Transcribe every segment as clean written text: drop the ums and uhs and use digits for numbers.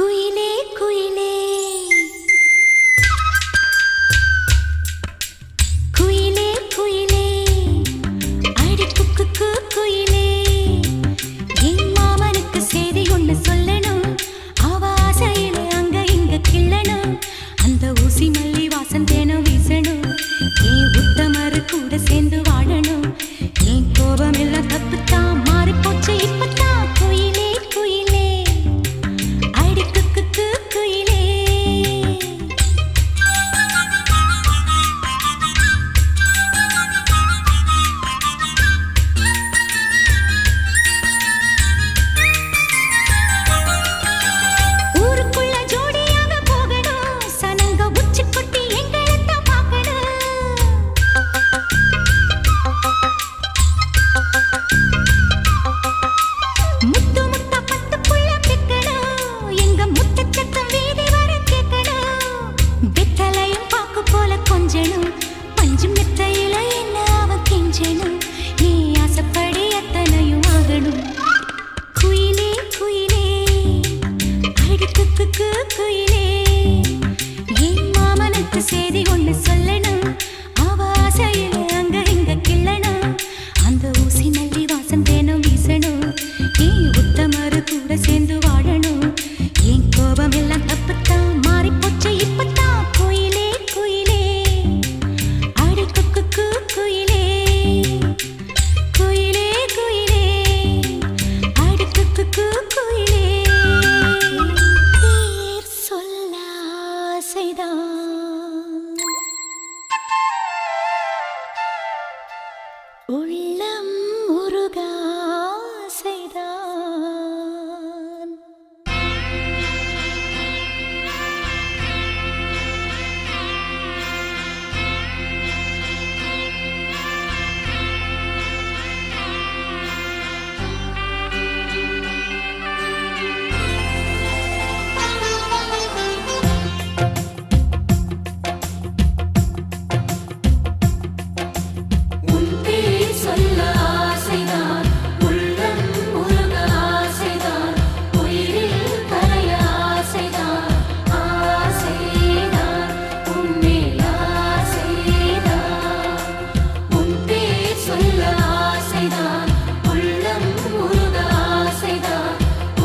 குயிலே குயிலே குயிலே குயிலே அடி குக்கு குயிலே என் மாமனுக்கு செய்தி ஒண்ணு சொல்லணும் அவ ஆசையில அங்க இங்க கிள்ளணும் அந்த ஊசி மல்லி வாசம் தேனும் வீசணும் என் உத்தமரு கூட சேர்ந்து வாழணும் என் கோபம் எல்லாம் தப்புத்தான் மாறி போச்சு இப்பத்தான் குயிலே குயிலே அடி குக்கு குயிலே ஊருக்குள்ள ஜோடியாக போகணும் சனங்க உச்சி கொட்டி எங்களைத்தான் பார்க்கணும் முத்து முத்தா பத்து புள்ள பிக்கணும் எங்க முத்த சத்தம் வீதி வர கேட்கணும் வெத்தலையும் பாக்கு போல கொஞ்சணும் பஞ்சு மெத்தையில என்ன அவ கெஞ்சணும் நீ ஆசைப்படி அத்தனையும் ஆகணும் குயிலே குயிலே அடி குக்கு குயிலே என் மாமனுக்கு செய்தி ஒண்ணு சொல்லணும் அவ ஆசையில அங்க இங்க கிள்ளணும் அந்த ஊசி மல்லி வாசம் தேனும் வீசணும் என் உத்தமரு கூட சேர்ந்து வாழணும் என் கோபம் எல்லாம் தப்புத்தான் மாறி போச்சு இப்பத்தான் குயிலே குயிலே அடி குக்கு குயிலே குயிலே குயிலே அடி குக்கு குயிலே பேர் சொல்ல ஆசைதான் உள்ளம் உருக ஆசைதான் உன் பேர் சொல்ல ஆசைதான் உள்ளம் உருக ஆசைதான் உயிரில் கரைய ஆசைதான் ஆசைதான் உன்மேல் ஆசைதான் உன் பேர் சொல்ல ஆசைதான் உள்ளம் உருக ஆசைதான்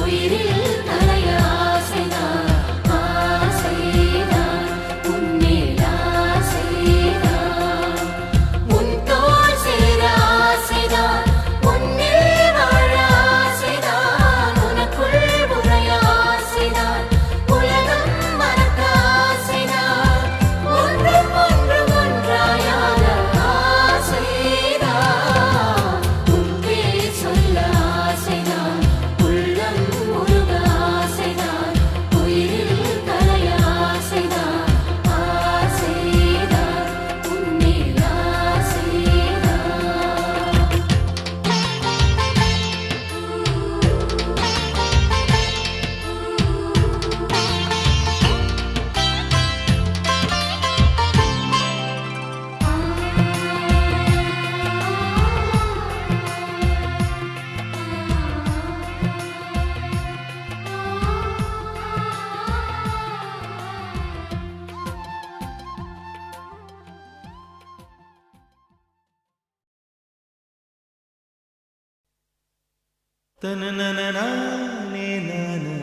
உயிரில் கரைய ஆசைதான் ஆசைதான் உன்மேல் ஆசைதான் உன் தோள் சேர ஆசைதான் உன்னில் வாழ ஆசைதான் உனக்குள் உறைய ஆசைதான் உலகம் மறக்க ஆசைதான் ஒன்றும் ஒன்றும் ஒன்றாயாக ஆசைதான் உன் பேர் சொல்ல ஆசைதான் உள்ளம் உருக ஆசைதான் உயிரில் கரைய ஆசைதான் ஆசைதான் உன்மேல் ஆசைதான் தனனனனானே நானா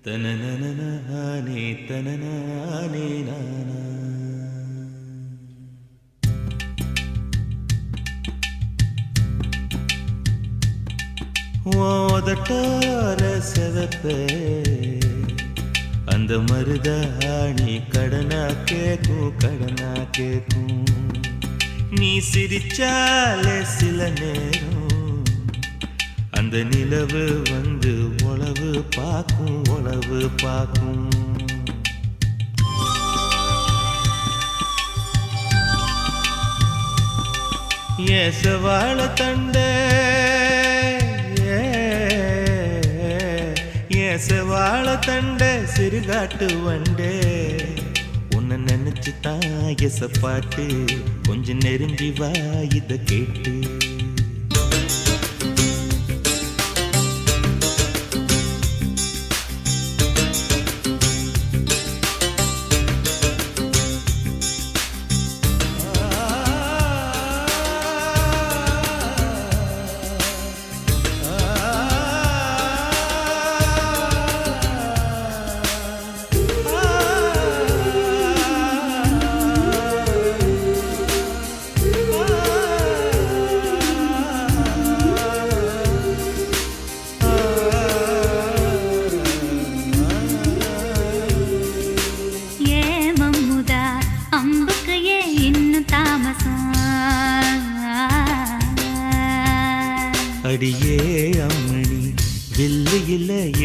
தனனனனானே தனனானே நானா ஓதட்டார செவப்பே அந்த மருதாணி கடனா கேக்கும் நீ சிரிச்சாலே சில நேரம் அந்த நிலவு வந்து உளவு பார்க்கும் ஏசவாழ தண்டே ஏசவாழ தண்டே சிறுகாட்டு வண்டே உன்னை நினைச்சு தான் எசப்பாட்டு கொஞ்சம் நெருங்கி வா இத கேட்டு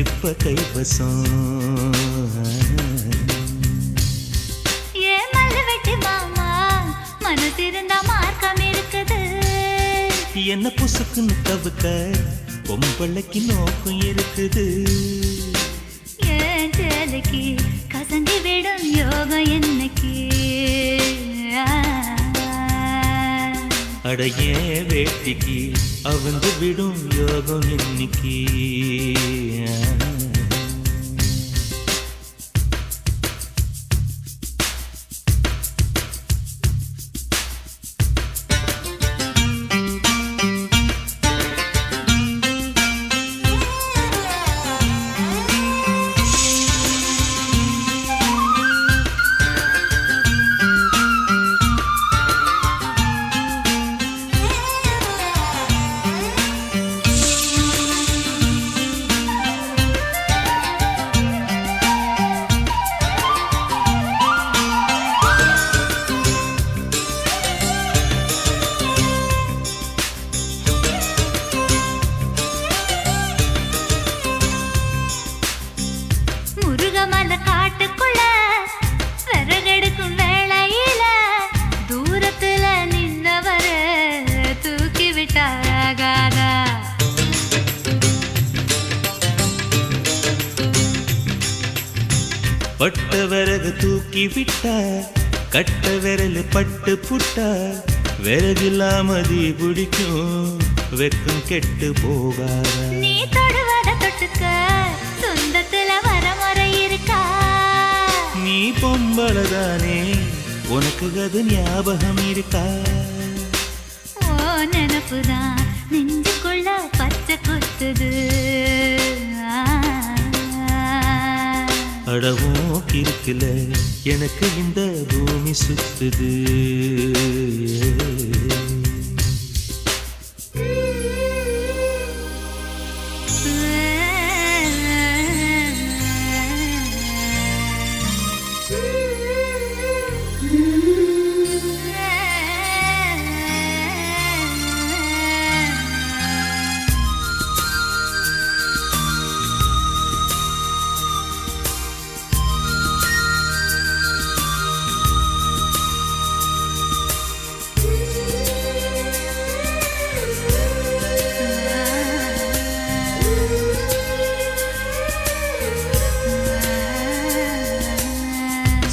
இப்ப கைவசம். ஏன் மல்லு வெட்டி மாமா மனசிருந்தா மார்க்கம் இருக்குது. என்ன புசுக்குன்னு தவிக்க பொம்பளைக்கு நோக்கம் இருக்குது. ஏன் சேலைக்கு கசங்கி விடும் யோகம் என்னைக்கு. அடைய வேட்டிக்கு அவங்க விடும் யோகம் இன்னைக்கு. முருகமல காட்டுக்குள்ள விறகெடுக்கும் வேளையில தூரத்துல நின்னவர தூக்கி விட்டாகாதா. பட்ட விறகு தூக்கி விட்டா கட்ட விரல் பட்டு புட்டா விறகில்லாமதி பிடிக்கும் வெக்கம் கெட்டு போகாத. நீ தொடுவத தொட்டுக்க சொந்தத்துல வரமுறை இருக்கா. நீ பொம்பளதானே உனக்கு அது ஞாபகம் இருக்கா. ஓ நினப்புதான் நெஞ்சுக்குள்ள பச்சை குத்துது. அடவும் இருக்குல எனக்கு இந்த பூமி சுத்துது.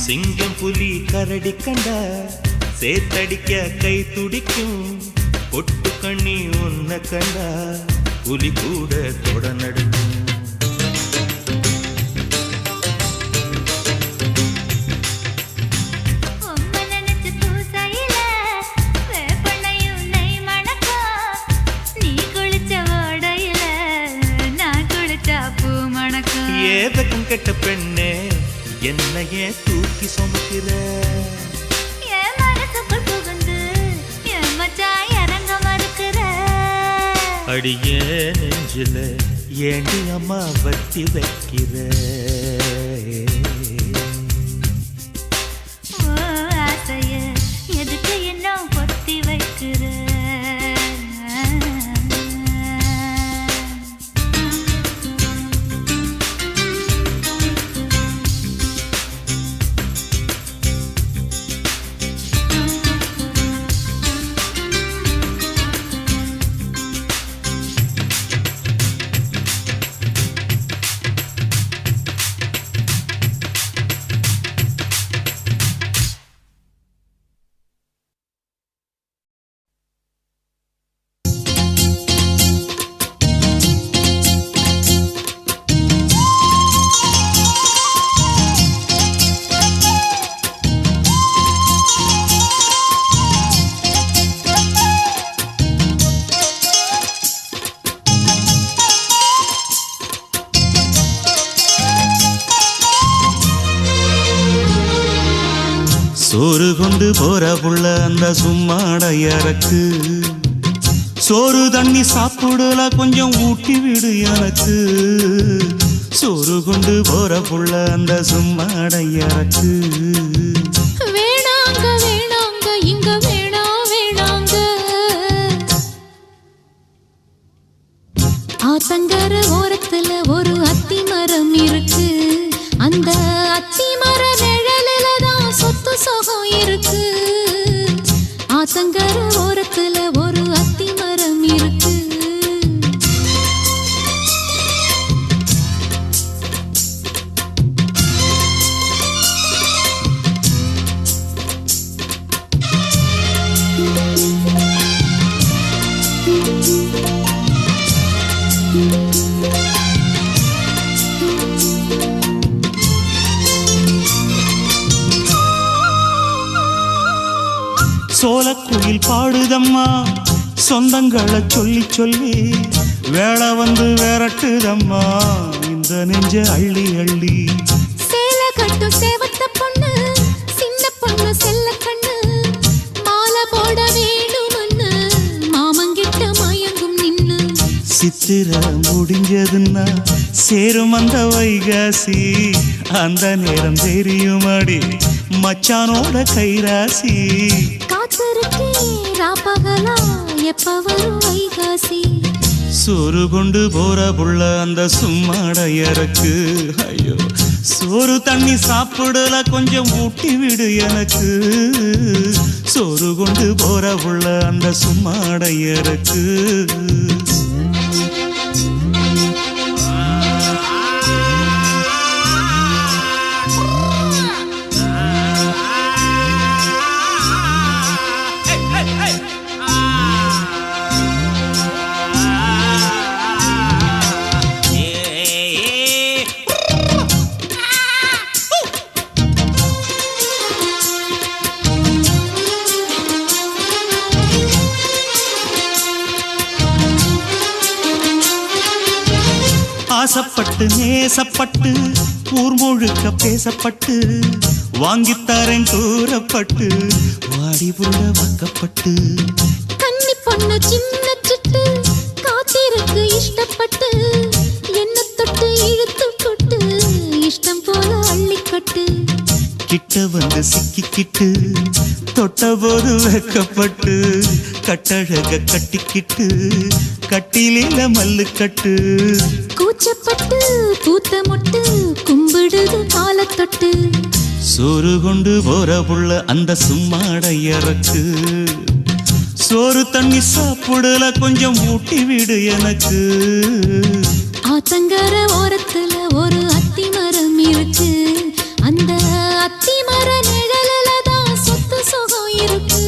சிங்கம் புலி கரடி கண்டா சேத்தடிக்க கை துடிக்கும். பொட்டு கண்ணி உன்ன கண்டா புலி கூட தொட நடுக்கும். ஏதக்கும் கெட்ட பெண்ணே என்னையே தூக்கி சுமக்கிற. என் மனசுக்குள் புகுந்து என் மச்சான் இறங்க மறுக்கிற. அடியே நெஞ்சில ஏண்டி அம்மா வட்டி வைக்கிற. ஓ ஆசைய எதுக்கு இன்னும் பொத்தி வைக்கிற. சோறு கொண்டு போற புள்ள அந்த சும்மாடையறக்கு. சோறு தண்ணி சாப்பிடல கொஞ்சம் ஊட்டி விடு எனக்கு. சோறு கொண்டு போற புள்ள அந்த சும்மாடையறக்கு. வேணாங்க வேணாங்க இங்க வேணாம் வேணாங்க. ஆத்தங்கர ஓரத்துல ஒரு அத்தி பாடுதம்மா சொந்தங்களை சொல்லி சொல்லி வேளை வந்து விரட்டுதம்மா இந்த நெஞ்ச அள்ளி அள்ளி. சேல கட்டு சேவத்த பொண்ணு சின்ன பொண்ணு செல்ல கண்ணு மாலை போட வேணும்னு மாமங்கிட்ட மயங்கும் நின்னு. சித்திர முடிஞ்சதுன்னா சேரும் அந்த வைகாசி அந்த நேரம் தெரியுமாடி மச்சானோட கைராசி. காத்திருக்கே ராப்பகலா எப்ப வரும் வைகாசி. சோறு கொண்டு போற புள்ள அந்த சும்மாடையறக்கு ஐயோ சோறு தண்ணி சாப்பிடல கொஞ்சம் ஊட்டி விடு எனக்கு. சோறு கொண்டு போற புள்ள அந்த சும்மாடையறக்கு. ஆசப்பட்டு நேசப்பட்டு ஊர் முழுக்க பேசப்பட்டு வாங்கித்தாரன் கூறப்பட்டு வாடி புள்ள வாக்கப்பட்டு. கன்னி பொண்ணு சின்ன சிட்டு காத்திருக்கு இஷ்டப்பட்டு என்ன தொட்டு இழுத்து கொட்டு இஷ்டம் போல அள்ளிக்கட்டு. கிட்ட வந்து சிக்கிக்கிட்டு தொட்ட போது வெக்கப்பட்டு கட்டழக கட்டிக்கிட்டு கட்டிலில மல்லு கட்டு. கூச்சப்பட்டு பூத்த மொட்டு கும்பிடுது காலத்தொட்டு. சோறு கொண்டு போற புள்ள அந்த சும்மாடையறக்கு. சோறு தண்ணி சாப்பிடல கொஞ்சம் ஊட்டி விடு எனக்கு. ஆத்தங்கர ஓரத்துல ஒரு அத்தி மரம் இருக்கு அந்த அத்தி மர நிழலில தான் சொத்து சுகம் இருக்கு.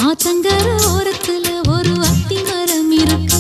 ஆத்தங்கர ஓரத்துல ஒரு அத்தி மரம் இருக்கு.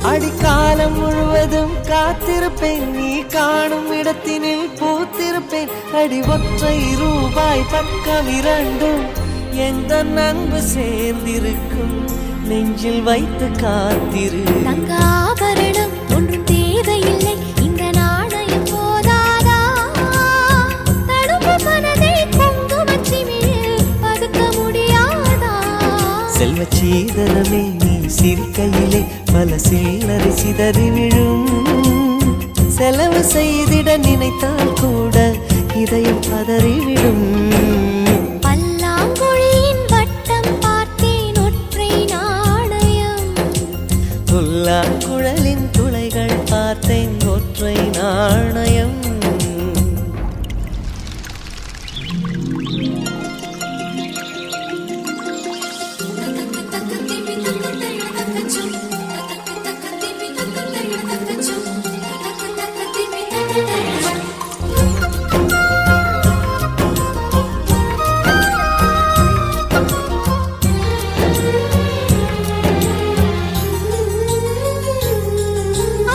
அடிக்காலம் முழுவதும் காத்திருப்பேன் நீ காணும் இடத்தினில் பூத்திருப்பேன். அடி ஒற்றை ரூபாய் பக்கம் இரண்டும் எந்த அன்பு சேர்ந்திருக்கும் நெஞ்சில் வைத்து காத்திரு. தங்காபரணம் ஒன்றும் தேவையில்லை இந்த நாணயம் போதாதா. தடுப்பு மனதை குங்குமச்சிமிழில் பதுக்க முடியாதா. செல்வச்சீதனமே நீ சிரிக்கையிலே பல சில்லறை சிதறி விழும். செலவு செய்திட நினைத்தால் கூட இதயம் பதறிவிடும். பல்லாங்குழியின் வட்டம் பார்த்தேன் ஒற்றை நாணயம். புல்லாங்குழலின் துளைகள் பார்த்தேன் ஒற்றை நாணயம்.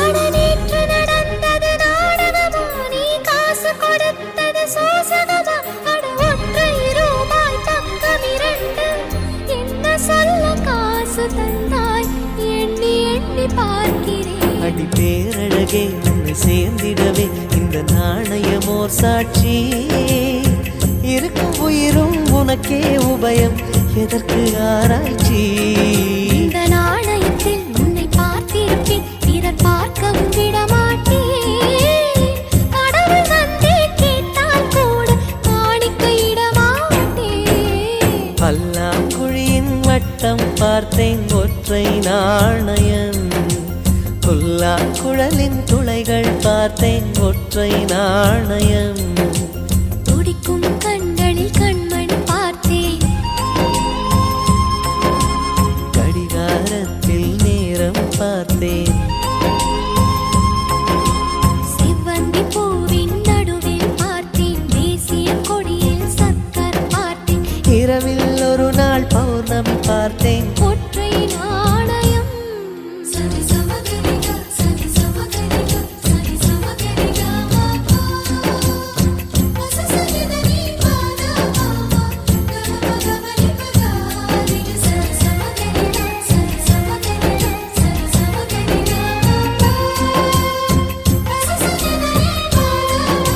அடநேற்று நடந்தது நாடகமா, நீ காசு கொடுத்தது சோசகமா? அட ஒற்றை ரூபாய் பக்கம் 2, என்ன சொல்ல காசு தந்தாய்? எண்ணி எண்ணி பார்க்கிறேன். அடி பேரழகே உன்னை சேர்ந்திடவே இந்த நாணயமோர் சாட்சி. இருக்கும் உயிரும் உனக்கே உபயம், எதற்கு ஆராய்ச்சி? இந்த நாணயத்தில் உன்னை பார்த்திருப்பேன், பிறர் பார்க்கவும் விடமாட்டேன். கடவுள் வந்தே கேட்டால் கூட காணிக்கையிட மாட்டேன். பல்லாங்குழியின் வட்டம் பார்த்தேன் ஒற்றை நாணயம். புல்லாங்குழலின் துளைகள் பார்த்தேன் ஒற்றை நாணயம். துடிக்கும் கண்களில் கண்மணி பார்த்தேன். கடிகாரத்தில் நேரம் பார்த்தேன். செவ்வந்தி பூவின் நடுவில் பார்த்தேன். தேசிய கொடியில் சக்கர் பார்த்தேன். இரவில் ஒரு நாள் பௌர்ணமி பார்த்தேன்.